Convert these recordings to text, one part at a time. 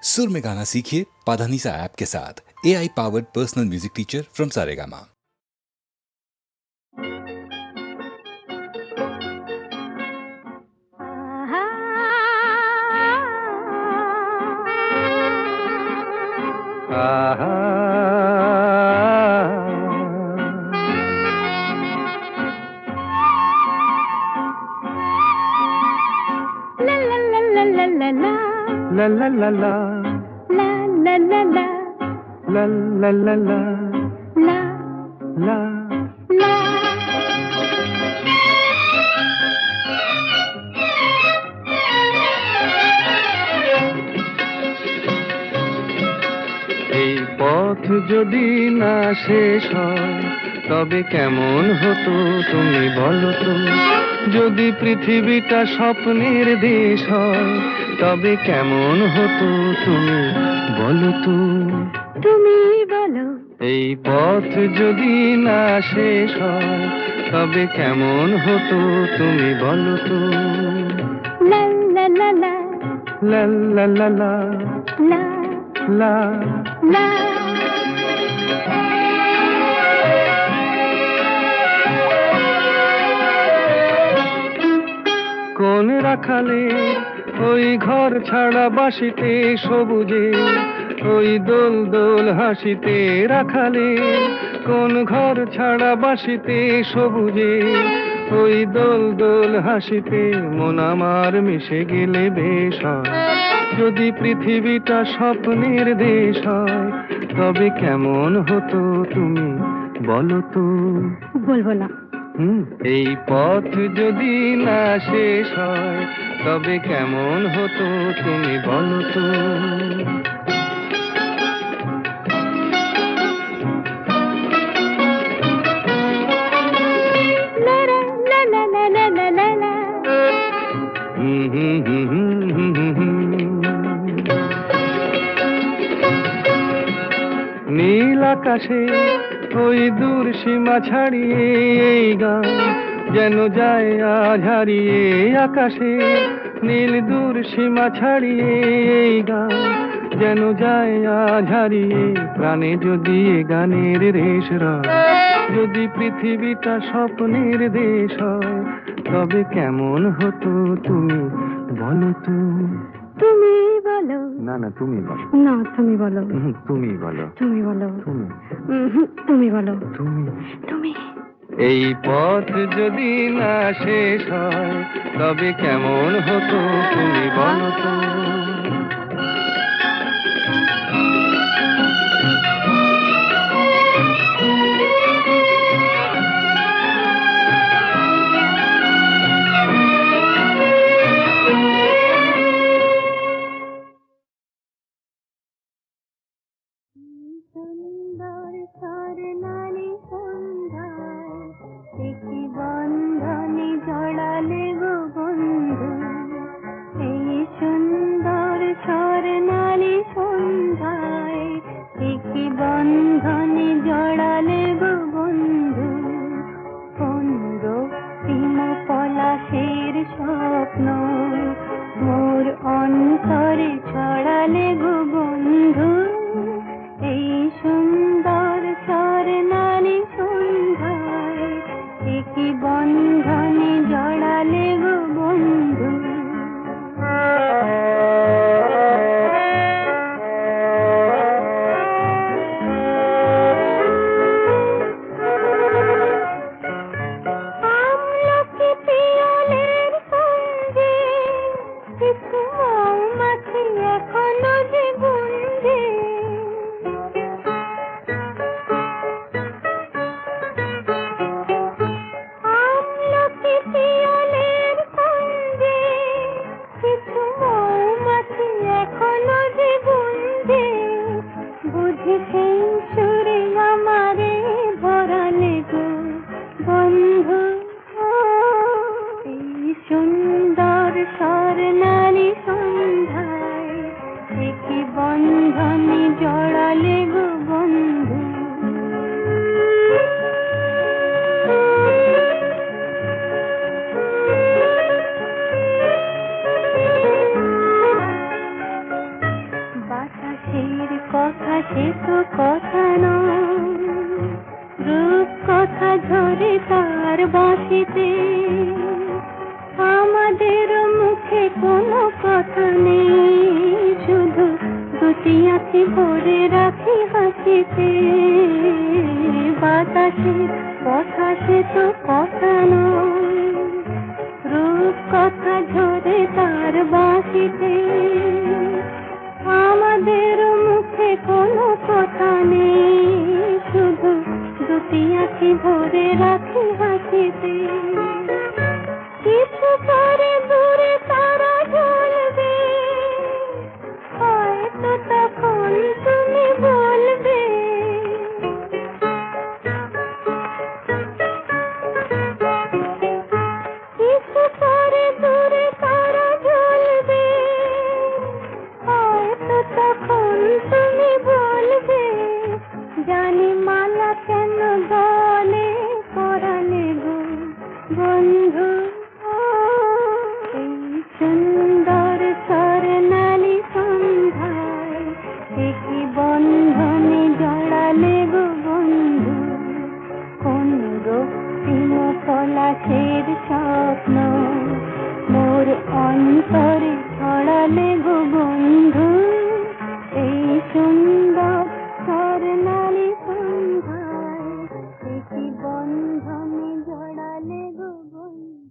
सुर में गाना सीखिए पाधानीसा ऐप के साथ। AI powered personal music teacher from Saregama. La la la la la la la la la la la la la la la এই পথ যদি না শেষ হয় তবে কেমন হতো তুমি বলো তো। যদি পৃথিবীটা স্বপ্নের দেশ হয় তবে কেমন হতো তুমি বলো তো। তুমি বলো। এই পথ যদি না শেষ হয় তবে কেমন হতো তুমি বলো তো। লা লা লা লা লা লা লা লা লা লা লা। কোন রাখালে ওই ঘর ছাড়া বাসিতে সবুজে ওই দোল দোল হাসিতে রাখালে কোন ঘর ছাড়া বাসিতে সবুজে ওই দোল দোল হাসিতে মন আমার মিশে গেলে বেশ হয়। যদি পৃথিবীটা স্বপ্নের দেশ হয় তবে কেমন হতো তুমি বলো তো। বলবো না। এই পথ যদি না শেষ হয় তবে কেমন হতো তুমি বলো তো। নীল আকাশে ওই দূর সীমা ছাড়িয়ে এই গান যেন যায় আজ হারিয়ে। আকাশে নীল দূর সীমা ছাড়িয়ে এই গান যেন যায় আজ হারিয়ে। প্রাণে যদি এ গানের রেশ রয় যদি পৃথিবীটা স্বপ্নের দেশ হয় তবে কেমন হতো তুমি বলো তো। তুমি বলো। না না তুমি বলো। না তুমি বলো। তুমি বলো। তুমি বলো। তুমি তুমি বলো। তুমি তুমি। এই পথ যদি না শেষ হয় তবে কেমন হতো তুমি বলো তো। সুন্দর স্বর্ণালী সন্ধ্যায় একটি বন্ধনে জড়ালে গো বন্ধু। এই সুন্দর স্বর্ণালী সন্ধ্যায় একটি বন্ধনে জড়ালে গো বন্ধু। কোন রক্তিম পলাশের স্বপ্ন মোর অন্তরে ছড়ালে গো বন্ধু। এই সুন্দর স্বর্ণালী সন্ধ্যায় একই বন্ধনে জড়ালে গো বন্ধু। আমলকি পিয়লের সঙ্গে কিছু মৌমাছি এখনো যে গুঞ্জে। সুন্দর স্বর্ণালী সন্ধ্যায় একটি বন্ধনে জড়ালে গো বন্ধু। বাতাসের কথা সে তো কথা নয়, রূপ কথা ঝরে তার বাঁশিতে। আমাদের মুখে কোনো কথা নেই, শুধু দুটি আঁখি ভরে রাখি হাসিতে। বাতাসের কথা সে তো কথা নয়, রূপ কথা ঝরে তার বাঁশিতে। আমাদের মুখে কোনো কথা নেই, শুধু দুটি আঁখি ভরে রাখি হাসিতে। কিছু পরে দূরে তারা জ্বলবে, হয়তো তখন তুমি বলবে। কিছু পরে দূরে তারা জ্বলবে, হয়তো তখন তুমি বলবে। জানি মালা কেন গলে পরালে গো বন্ধু, এই সুন্দর স্বর্ণালী সন্ধ্যায় কি বন্ধনে জড়ালে গো বন্ধু। কোন রক্তিম পলাশের স্বপ্ন মোর অন্তরে ছড়ালে গো বন্ধু। এই সুন্দর স্বর্ণালী সন্ধ্যায় কি বন্ধনে জড়ালে গো বন্ধু।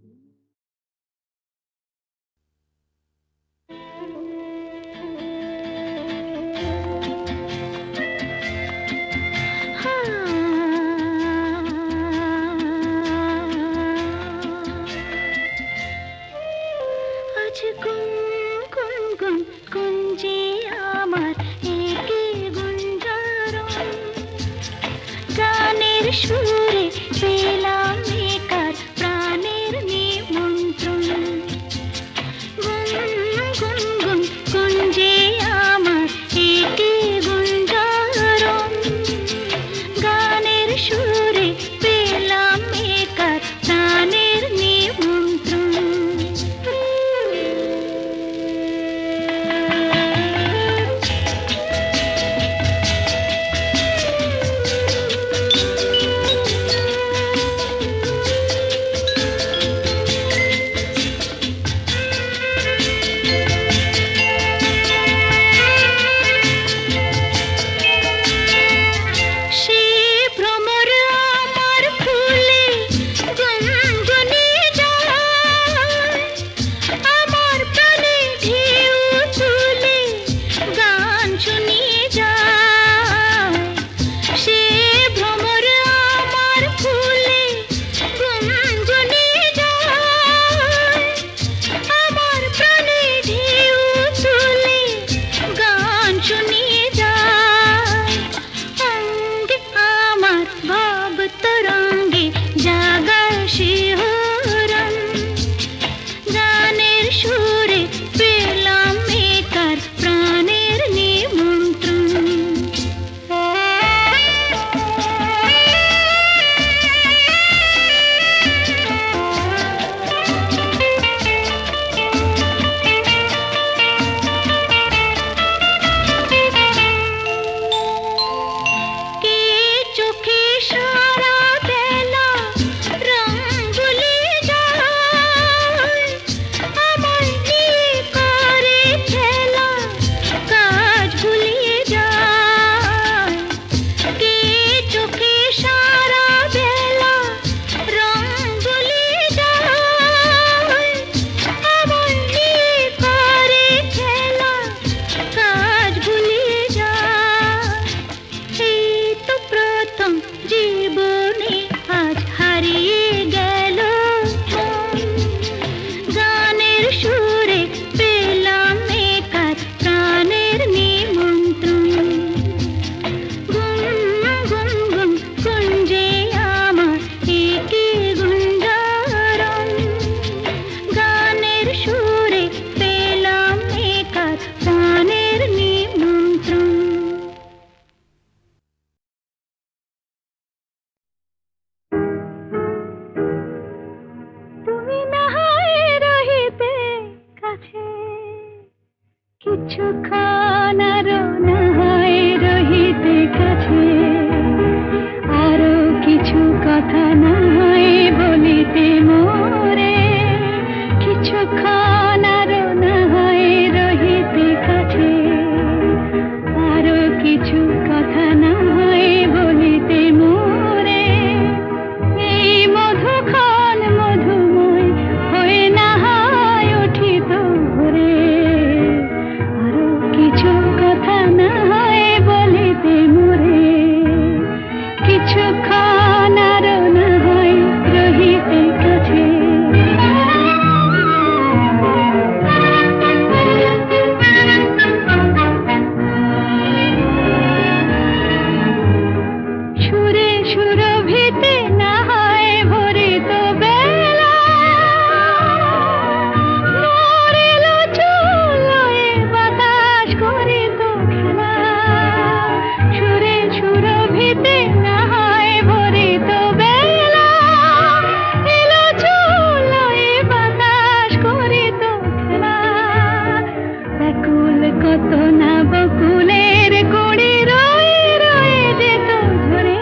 হতো না বকুলের কুড়ি রয়ে রয়ে যেত ঝরে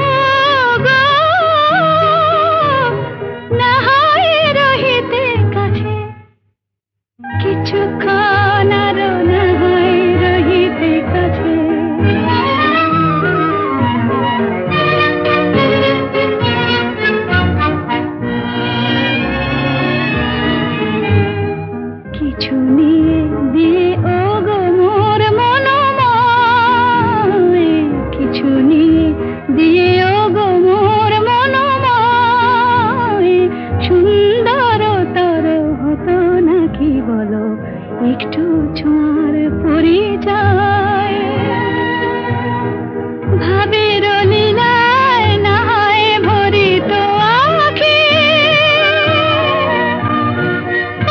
ও গো না হয় রহিতে কাছে কিছুক্ষণ আরো না হয় রহিতে কাছে কিছু নিয়ে দিয়ে ও গো মোর মনোময় কিছু নিয়ে দিয়ে ও গো মোর মনোময় সুন্দরতর হতো নাকি বলো একটু ছোঁয়ার পরিচয় ভাবের লীলায় না হয় ভরিত আঁখি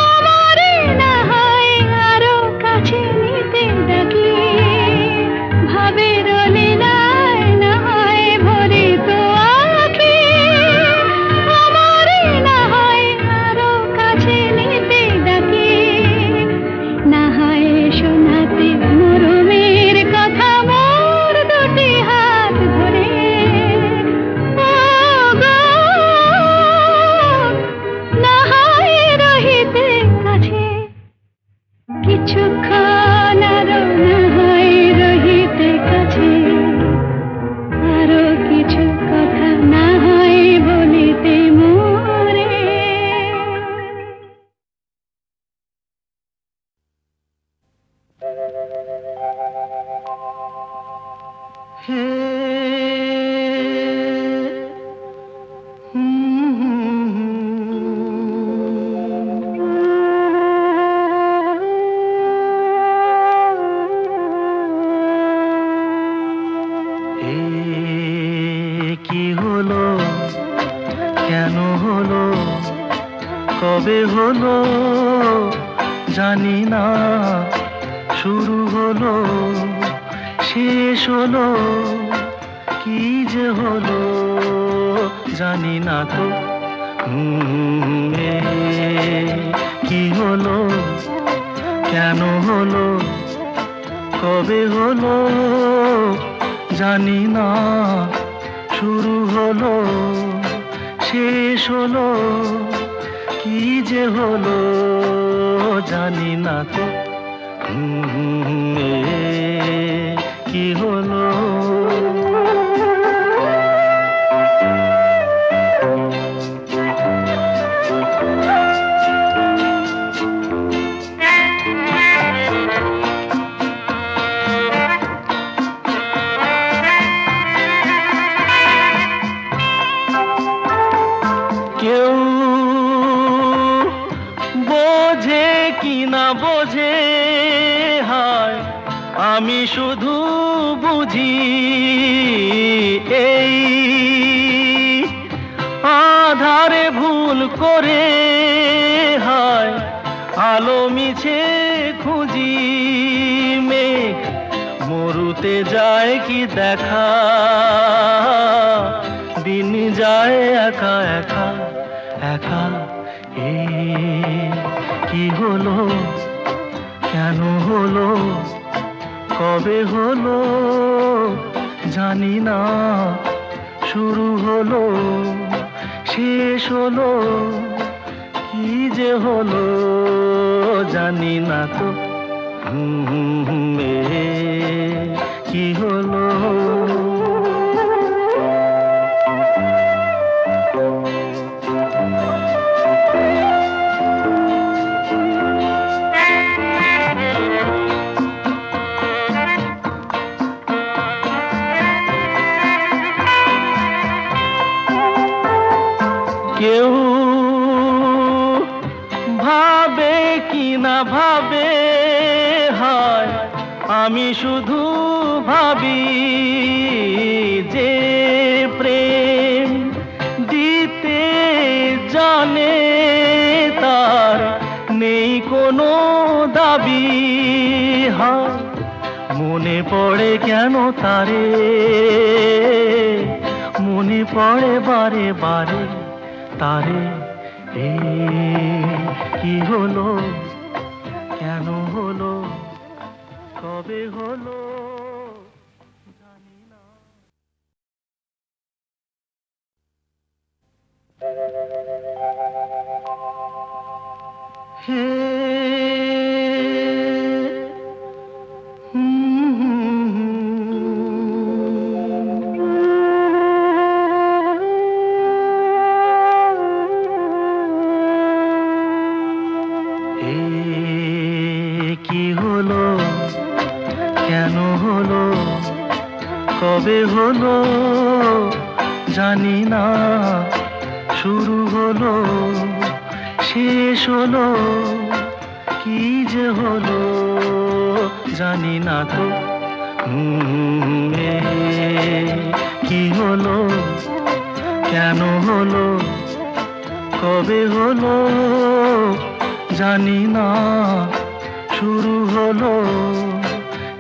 আমারে না হয় আরো কাছে নিতে ডাকি ভাবের লীলায় না হয় ভরিত আঁখি আমারে না হয় আরো কাছে নিতে ডাকি না হয় শোনাতে মরমের কথা মোর দুটি হাত ধরে ও গো না হয় রহিতে কাছে কিছুক্ষণ আরো না হয় রহিতে কাছে আরো কিছু কথা না হয় বলিতে মোরে হে কি হলো কেন হলো কবে হলো জানি না শুরু হলো শেষ হলো কি যে হলো জানি না তো কি হলো কেন হলো কবে হলো জানি না শুরু হলো শেষ হলো কি যে হলো জানি না তো কি হলো কেউ বোঝে কি না বোঝে হায় আমি শুধু বুঝি এই আধারে ভুল করে হায় আলো মিছে খুঁজি মেঘ মরুতে যায় কি দেখা দিন যায় একা একা একা কি হলো কেন হলো কবে হলো জানি না শুরু হলো শেষ হলো কি যে হলো জানি না তো কি হলো কেউ ভাবে কি না ভাবে হায় আমি শুধু ভাবি যে প্রেম দিতে জানে তার নেই কোনো দাবি হায় মনে পড়ে কেন তারে মনে পড়ে বারে বারে তারে কি হলো কেন হলো কবে হলো জানি না। হে এ কি হলো, কেন হলো, কবে হলো জানি না। শুরু হলো, শেষ হলো, কি যে হলো জানি না তো। এ কি হলো, কেন হলো, কবে হলো জানি না। শুরু হলো,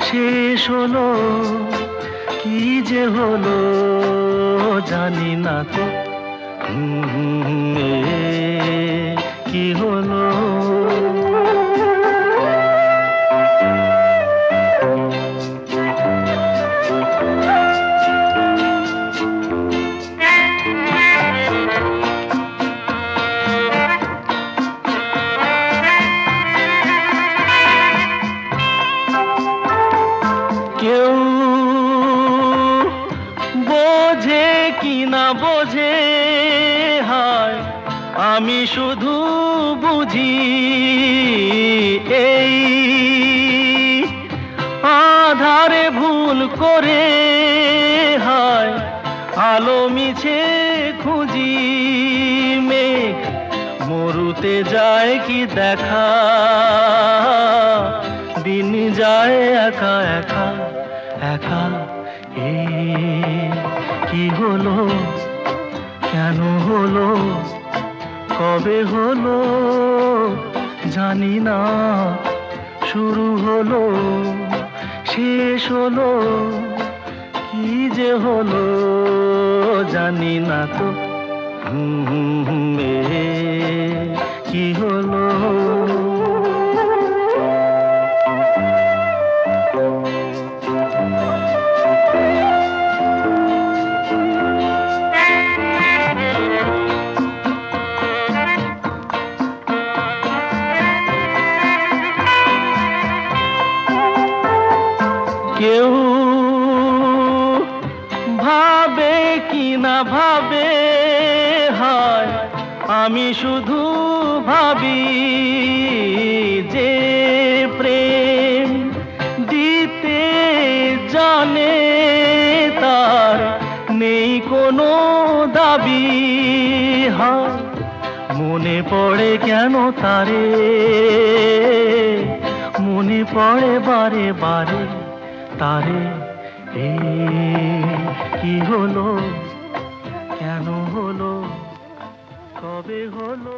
শেষ হলো, কি যে হলো জানি না তো। এ কি হলো। কেউ বোঝে কি না বোঝে, হায় আমি শুধু বুঝি এই আধারে ভুল করে, হায় আলো মিছে খুঁজি। মেঘ মরুতে যায় কি দেখা, দিন যায় একা একা একা। এ কি হলো, কেন হলো, কবে হলো জানি না। শুরু হলো, শেষ হলো, কি যে হলো জানি না তো। এ কি হলো। কেউ ভাবে কি না ভাবে, হায় আমি শুধু ভাবি যে প্রেম দিতে জানে তার নেই কোনো দাবি। হায় মনে পড়ে কেন তারে, মনে পড়ে বারে বারে তারে। এ কি হলো, কেন হলো, কবে হলো।